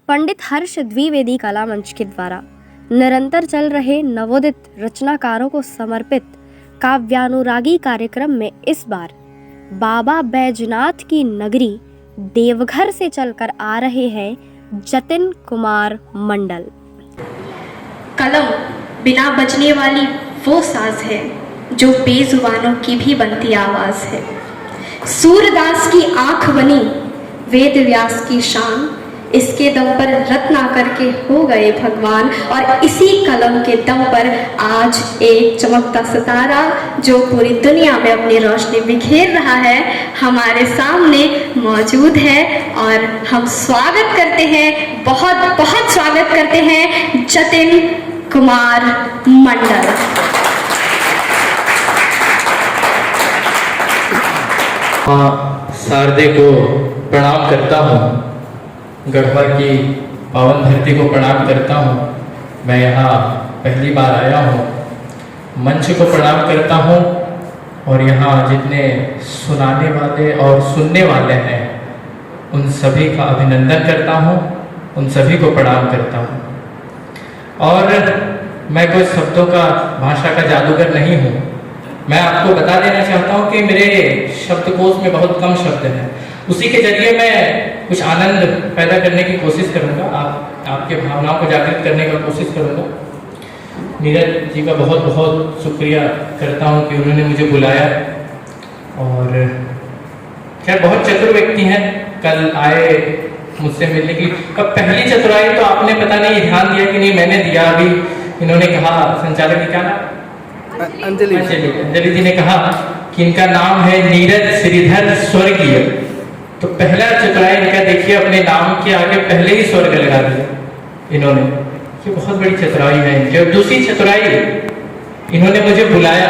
पंडित हर्ष द्विवेदी कला मंच के द्वारा निरंतर चल रहे नवोदित रचनाकारों को समर्पित काव्यानुरागी कार्यक्रम में इस बार बाबा बैजनाथ की नगरी देवघर से चलकर आ रहे हैं जतिन कुमार मंडल। कलम बिना बजने वाली वो साज है जो बेजुबानों की भी बनती आवाज है। सूरदास की आंख बनी वेद व्यास की शान, इसके दम पर रत्ना करके हो गए भगवान। और इसी कलम के दम पर आज एक चमकता सितारा जो पूरी दुनिया में अपनी रोशनी बिखेर रहा है हमारे सामने मौजूद है। और हम स्वागत करते हैं, बहुत बहुत स्वागत करते हैं जतिन कुमार मंडल। शारदे को प्रणाम करता हूँ, गढ़वा की पावन धरती को प्रणाम करता हूँ। मैं यहाँ पहली बार आया हूँ, मंच को प्रणाम करता हूँ और यहाँ जितने सुनाने वाले और सुनने वाले हैं उन सभी का अभिनंदन करता हूँ, उन सभी को प्रणाम करता हूँ। और मैं कोई शब्दों का भाषा का जादूगर नहीं हूँ। मैं आपको बता देना चाहता हूँ कि मेरे शब्दकोश में बहुत कम शब्द हैं, उसी के जरिए मैं कुछ आनंद पैदा करने की कोशिश करूँगा, आपके भावनाओं को जागृत करने का कोशिश करूँगा। नीरज जी का बहुत बहुत शुक्रिया करता हूँ कि उन्होंने मुझे बुलाया। और खैर बहुत चतुर व्यक्ति हैं, कल आए मुझसे मिलने की। अब पहली चतुराई तो आपने पता नहीं ध्यान दिया कि नहीं, मैंने दिया। अभी इन्होंने कहा, संचालक जी का नाम अंजलि जी ने कहा कि इनका नाम है नीरज श्रीधर स्वर्गीय। तो पहला चतुराई इनका देखिए, अपने नाम के आगे पहले ही स्वर्ग लगा दिया इन्होंने। ये बहुत बड़ी चतुराई है इनकी। और दूसरी चतुराई, इन्होंने मुझे बुलाया।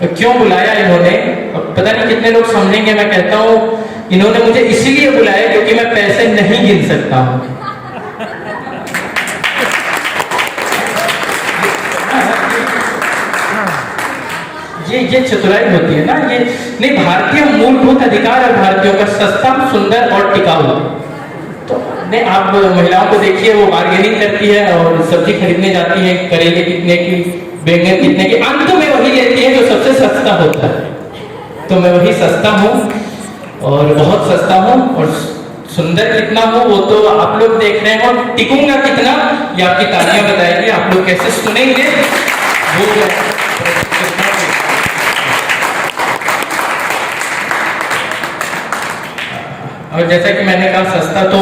और क्यों बुलाया इन्होंने, अब पता नहीं कितने लोग समझेंगे। मैं कहता हूँ इन्होंने मुझे इसीलिए बुलाया क्योंकि मैं पैसे नहीं गिन सकता हूँ। ये चतुराई होती है ना, ये नहीं। भारतीय मूलभूत अधिकार है भारतीयों का, सस्ता, सुंदर और टिकाऊ। तो नहीं, आप महिलाओं को देखिए, वो बार्गेनिंग करती है और सब्जी खरीदने जाती है, करेले कितने की, बैंगन कितने की, अंत में वही लेती है जो सबसे सस्ता होता है। तो मैं वही सस्ता हूँ और बहुत सस्ता हूँ। और सुंदर कितना हूँ वो तो आप लोग देख रहे हैं, और टिकूंगा कितना ये आपकी तालियां बताएगी, आप लोग कैसे सुनेंगे वो। और जैसा कि मैंने कहा सस्ता, तो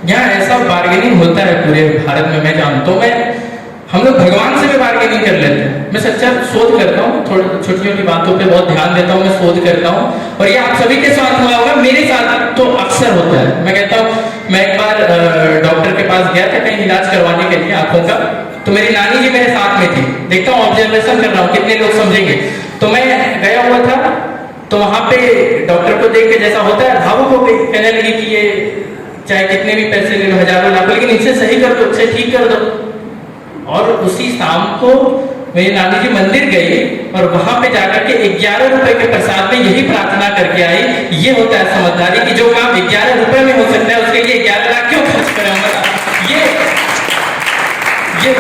यहाँ ऐसा बार्गेनिंग होता है पूरे भारत में। मैं जानता हूँ, हम लोग भगवान से भी बार्गेनिंग कर लेते हैं। मैं सच्चा शोध करता हूँ, थोड़ी छोटी छोटी बातों पे बहुत ध्यान देता हूँ, मैं शोध करता हूँ। और ये आप सभी के साथ हुआ होगा, मेरे साथ तो अक्सर होता है। मैं कहता हूँ, मैं एक बार डॉक्टर के पास गया था कहीं इलाज करवाने के लिए आंखों का। तो मेरी नानी जी मेरे साथ में थी, देखता हूँ ऑब्जर्वेशन कर रहा हूँ कितने लोग समझेंगे। तो मैं गया हुआ था, तो वहां पे डॉक्टर को देख के जैसा होता है भावुक हो गई, कहने लगी कि ये चाहे कितने भी पैसे ले लो, हजारों लाख, लेकिन इनसे सही कर दो, इसे ठीक कर दो। और उसी शाम को मेरी नानी जी मंदिर गई और वहां पे जाकर के 11 रुपए के प्रसाद में यही प्रार्थना करके आई। ये होता है समझदारी की जो काम 11 रुपए में हो सकता है उसके लिए 11 लाख क्यों खर्च करें। ये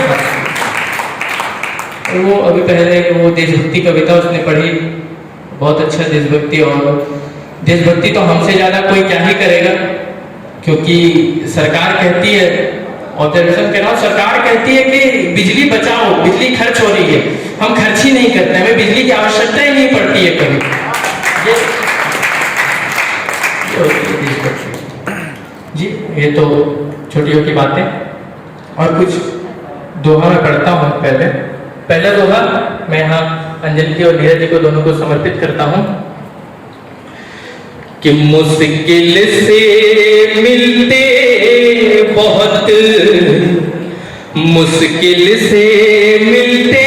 वो अभी पहले वो देशभक्ति कविता उसने पढ़ी, बहुत अच्छा देशभक्ति। और देशभक्ति तो हमसे ज्यादा कोई क्या ही करेगा, क्योंकि सरकार कहती है, ऑब्जर्वेशन कर रहा हूं, सरकार कहती है कि बिजली बचाओ, बिजली खर्च हो रही है, हम खर्च ही नहीं करते, हमें बिजली की आवश्यकता ही नहीं पड़ती है कभी। ये होती है देशभक्ति जी। ये तो छोटी छोटी बातें। और कुछ दोहा मैं पढ़ता हूँ। पहला दोहा मैं यहाँ अंजलि जी और नीरज जी को दोनों को समर्पित करता हूँ कि मुश्किल से मिलते बहुत, मुश्किल से मिलते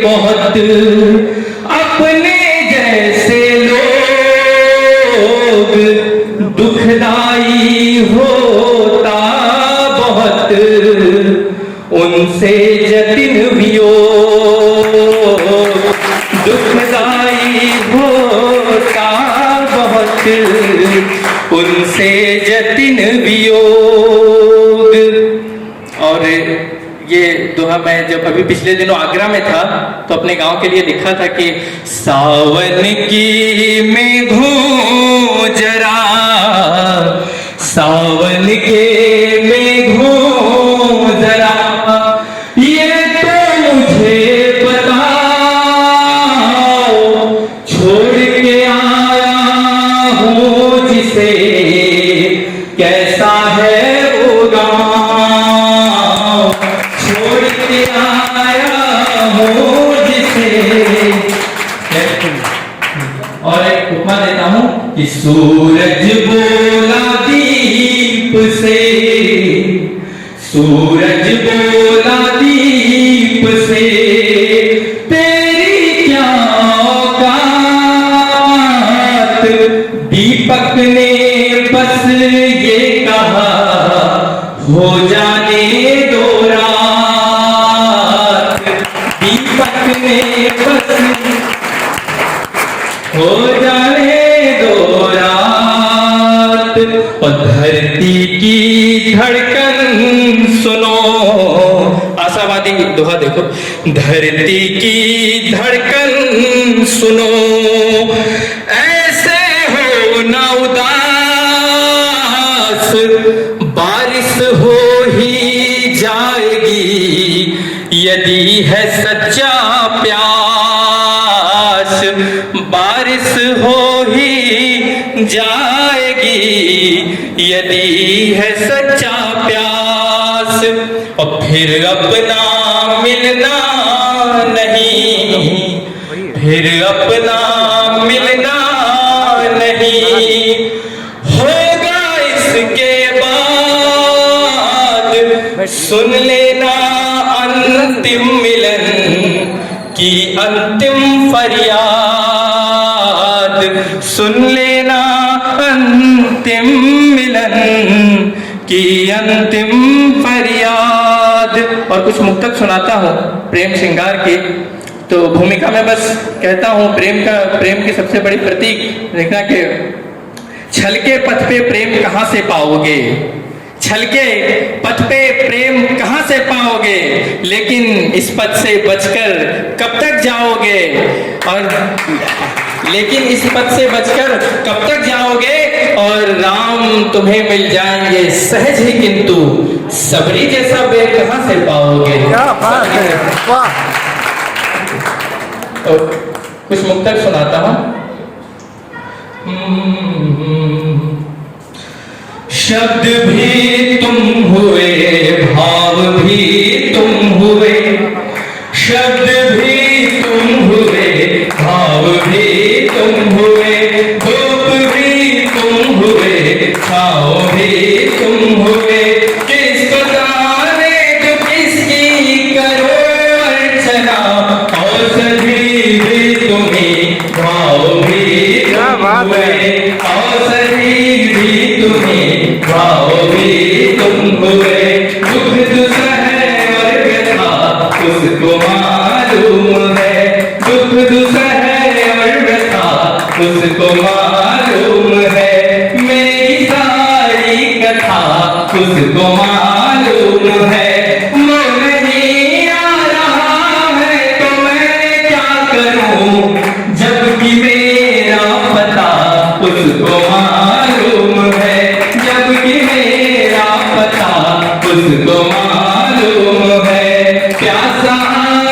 बहुत, अपने जैसे लोग दुखदाई होता बहुत, उनसे जतिन वियोग दुखदाई होता बहुत, उनसे जतिन वियोग। ये दोहा मैं जब अभी पिछले दिनों आगरा में था तो अपने गांव के लिए लिखा था कि सावन की मेघों जरा, सावन के मेघों जरा, ये तो मुझे बताओ, छोड़ के आया हूँ जिसे, कैसा है वो गाँव, छोड़ के आया हूँ जिसे। और एक उपमा देता हूँ कि सूरज बोला दीप से, सूरज बोला दीप से, तेरी क्या औकात, दीपक ने बस ये कहा, हो जाने दो रात, दीपक ने बस हो जाने दो रात। और धरती की धड़कन सुनो, आशावादी दोहा देखो, धरती की धड़कन सुनो, ऐसे हो ना उदास, बारिश हो ही जाएगी यदि है सच्चा प्यास, बारिश हो ही जाएगी यदि है सच्चा प्यास। और फिर अपना मिलना नहीं, फिर अपना मिलना नहीं, होगा इसके बाद, सुन लेना अंतिम मिलन की अंतिम फरियाद, सुन लेना अंतिम मिलन की अंतिम फरियाद। और कुछ मुक्तक सुनाता हूँ प्रेम श्रृंगार की। तो भूमिका में बस कहता हूँ प्रेम की सबसे बड़ी प्रतीक देखना कि छलके पथ पे प्रेम कहाँ से पाओगे, छलके पथ पे प्रेम कहाँ से पाओगे, लेकिन इस पथ से बचकर कब तक जाओगे, और लेकिन इस पथ से बचकर कब तक जाओगे, और राम तुम्हें मिल जाएंगे सहज ही किंतु सबरी जैसा बेर कहाँ से पाओगे। क्या बात है, वाह। तो कुछ मुक्तक सुनाता हूँ। शब्द भी तुम हुए, भाव भी तुम हुए, शब्द भी तुम हुए, भाव भी तुम हुए, धूप भी तुम हुए, छाँव भी तुम हुए, किसको जाने जो किसकी करो अर्चना, औषधि भी तुम्हें, भाव भी तुम हुए, औषधि भी तुम्हें, भाव भी तुम हुए, दुख दुसह और व्यथा उसको मालूम है, दुख दुसह और व्यथा उसको मालूम है, मेरी सारी कथा उसको मालूम है, मन नहीं आ रहा है तो मैं क्या करूं, जबकि मेरा पता उसको मालूम है, जबकि मेरा पता उसको मालूम है, प्यासा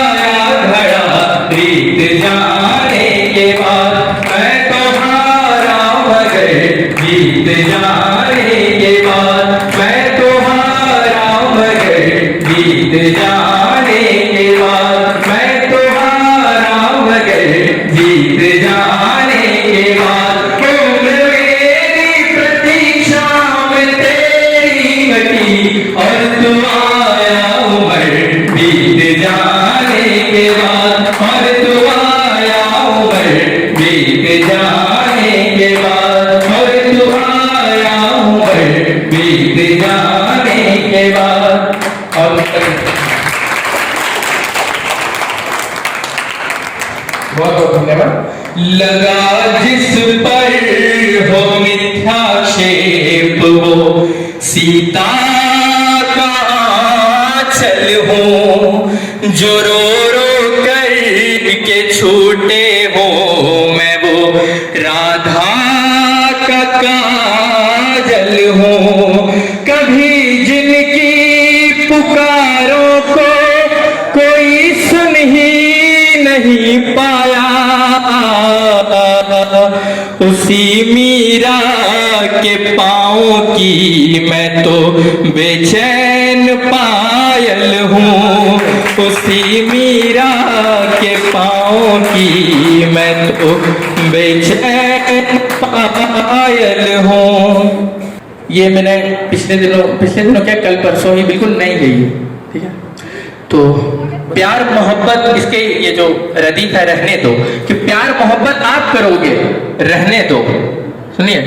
आया घड़ा रीत जाने के बाद, मैं तो हारा मगर जीत जाने के बाद, मैं तो हारा मगर जीत जाने के बाद, मैं तो हारा मगर जीत जाने के बाद, उम्र मेरी प्रतीक्षा में तेरी घटी, और तू आया उम्र बीत जाने के बाद, और तू आया उम्र बीत जाने के बाद, और तू आया उम्र बीत जाने के बाद। और बहुत बहुत धन्यवाद। लगा जिस पर हो मिथ्याक्षेप वो सीता का चल हूँ जो रो रो कर के छूटे हो, मैं वो राधा का काजल हूँ। कभी जिनकी पुकारों को कोई सुन ही नहीं पाया, उसी मीरा के पाँव की मैं तो बेचैन पायल हूँ, उसी मीरा के पाँव की मैं तो बेचैन पायल हूँ। ये मैंने पिछले दिनों क्या कल परसों ही बिल्कुल नई गई है, ठीक है। तो प्यार मोहब्बत, इसके ये जो रदीफ है रहने दो, कि प्यार मोहब्बत आप करोगे रहने दो, सुनिए,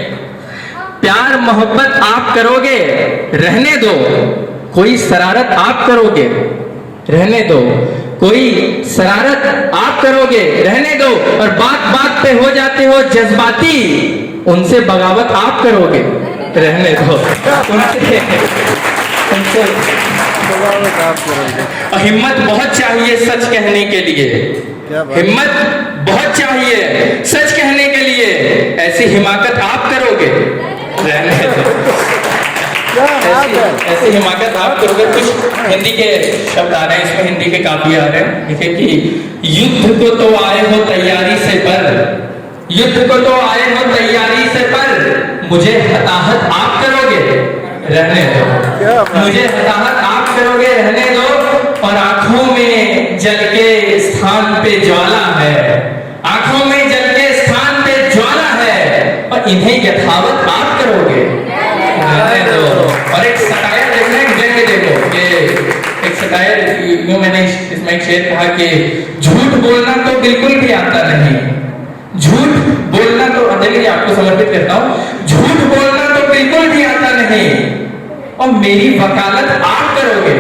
प्यार मोहब्बत आप करोगे रहने दो, कोई शरारत आप करोगे रहने दो, कोई शरारत आप करोगे रहने दो, और बात बात पे हो जाते हो जज्बाती, उनसे बगावत आप करोगे रहने दो, उनसे हिम्मत बहुत चाहिए सच कहने के लिए, हिम्मत बहुत चाहिए सच कहने के लिए, ऐसी हिमाकत आप करोगे रहने दो, ऐसी हिमाकत आप करोगे। कुछ हिंदी के शब्द आ रहे हैं इसमें, हिंदी के काफी आ रहे हैं। देखिए कि युद्ध को तो आए हो तैयारी से पर, युद्ध को तो आए हो तैयारी से पर, मुझे हताहत आप करोगे रहने दो, मुझे हताहत आप करोगे रहने दो, और आंखों में जल के स्थान पे ज्वाला है, आंखों में जल के स्थान पे ज्वाला है, और इन्हें यथावत आप करोगे रहने दो। और एक सटायर देखना, एक व्यंग्य देखो कि एक सटायर, यूं मैंने इसमें एक शेर कहा कि झूठ बोलना तो बिल्कुल भी आता नहीं, झूठ बोलना तो, चलिए आपको समर्पित करता हूं, झूठ बोलना तो बिल्कुल भी आता नहीं, और मेरी वकालत आप करोगे।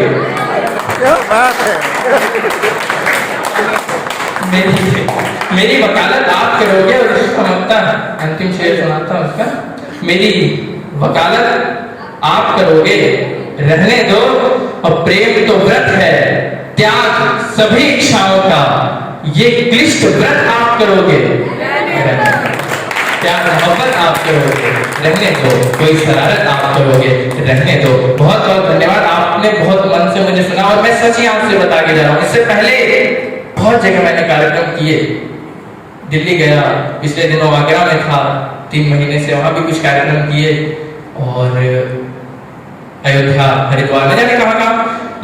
क्या बात है। मेरी वकालत आप करोगे। और उसका अंतिम शेर सुनाता हूं उसका, मेरी वकालत आप करोगे रहने दो, और प्रेम तो व्रत है त्याग सभी इच्छाओं का, ये क्लिष्ट व्रत आप करोगे, प्यार मोहब्बत आप करोगे रहने दो, कोई शरारत आप करोगे रहने दो। बहुत बहुत धन्यवाद, आपने बहुत मन से मुझे सुना, और मैं सच ही आपसे बता के जा रहा हूँ, इससे पहले बहुत जगह मैंने कार्यक्रम किए, दिल्ली गया, पिछले दिनों आगरा में था 3 महीने से, वहां भी कुछ कार्यक्रम किए, और अयोध्या, हरिद्वार, न जाने कहाँ,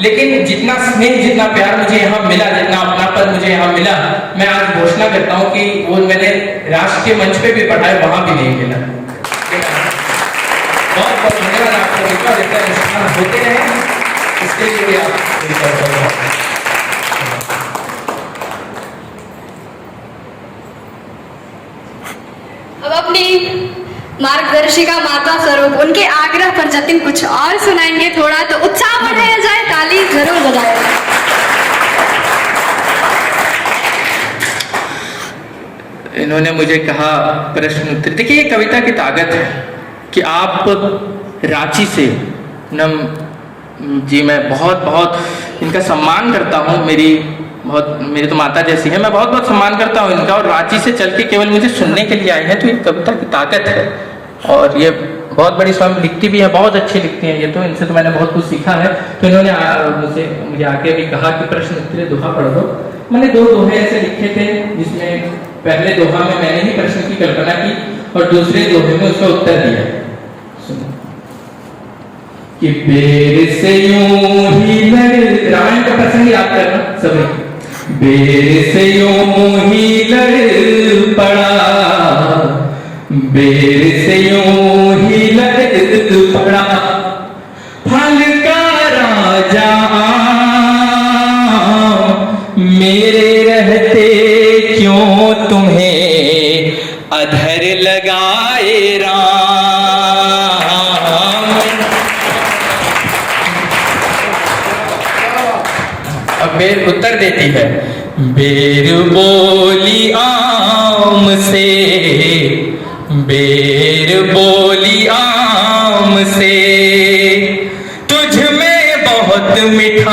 लेकिन जितना स्नेह, जितना प्यार मुझे यहाँ मिला, जितना अपनापन मुझे यहाँ मिला, मैं आज घोषणा करता हूँ कि वो मैंने राष्ट्रीय मंच पे भी पढ़ा है, वहां भी नहीं मिला। बहुत बहुत धन्यवाद आपका, इतना अनुष्ठान होते रहे, इसके लिए भी आप। अब अपनी मार्गदर्शिका माता स्वरूप उनके आग्रह पर जतिन कुछ और सुनाएंगे, थोड़ा तो उत्साह बढ़ाया जाए, ताली जरूर बजाया जाए। इन्होंने मुझे कहा प्रश्न उत्तर, देखिए ये कविता की ताकत है कि आप रांची से, जी मैं बहुत बहुत इनका सम्मान करता हूँ, मेरी तो माता जैसी है, मैं बहुत बहुत सम्मान करता हूँ इनका, और रांची से चल के केवल मुझे सुनने के लिए आए हैं, तो ये कविता की ताकत है। और ये बहुत बड़ी स्वयं लिखती भी है, बहुत अच्छी लिखती हैं ये, तो इनसे तो मैंने बहुत कुछ सीखा है। तो इन्होंने मुझे आके भी कहा कि प्रश्न उत्तरीय दोहा पढ़ दो। मैंने 2 दोहे ऐसे लिखे थे, जिसमें पहले दोहा में मैंने ही प्रश्न की कल्पना की, और दूसरे दोहे में उसका उत्तर दिया। कि बेर से यूं ही लड़, रामायण का प्रसंग याद करना सभी, बेर से यूं ही लड़ पड़ा, बेर से यूं ही लड़ पड़ा, फल का राजा मेरे रहते क्यों तुम्हें अधर लगाए राम। अब बेर उत्तर देती है, बेर बोली आम से, बेर बोली आम से, तुझ में बहुत बहुत मिठास,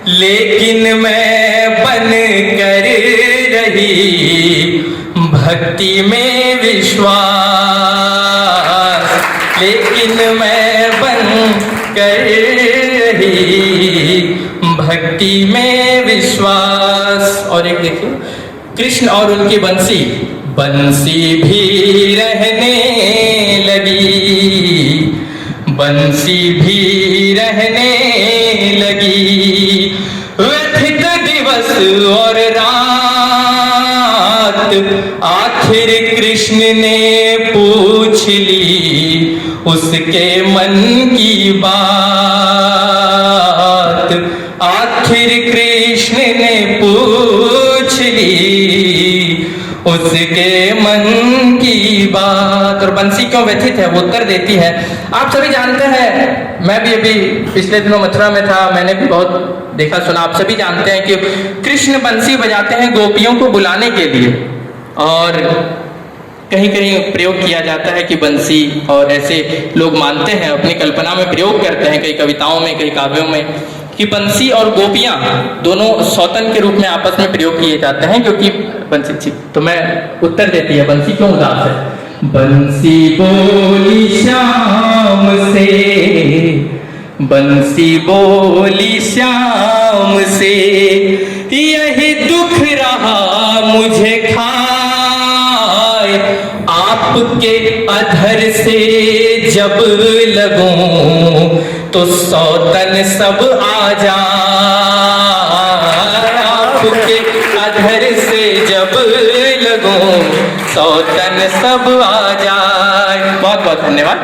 लेकिन मैं बन कर रही भक्ति में विश्वास, लेकिन मैं बन कर रही भक्ति में विश्वास। और एक देखिए, कृष्ण और उनकी बंसी, बंसी भी रहने लगी, बंसी भी रहने लगी, व्यथित दिवस और रात, आखिर कृष्ण ने पूछ ली उसके मन की बात, आखिर कृष्ण ने पूछ ली उसके मन की बात। और बंसी क्यों व्यथित है, वो उत्तर देती है। आप सभी जानते हैं, मैं भी अभी पिछले दिनों मथुरा में था, मैंने भी बहुत देखा सुना। आप सभी जानते हैं कि कृष्ण बंसी बजाते हैं गोपियों को बुलाने के लिए, और कहीं कहीं प्रयोग किया जाता है कि बंसी, और ऐसे लोग मानते हैं, अपनी कल्पना में प्रयोग करते हैं, कई कविताओं में, कई काव्यों में, कि बंसी और गोपियां दोनों सौतन के रूप में आपस में प्रयोग किए जाते हैं, क्योंकि बंसी ठीक। तो मैं उत्तर देती है, बंसी क्यों उदास है। बंसी बोली श्याम से, बंसी बोली श्याम से, यही दुख रहा मुझे खाए, आपके अधर से जब लगूं तो सौतन सब आ जाए, आपके अधर से जब लगूं सौतन सब आ जाए। बहुत बहुत धन्यवाद।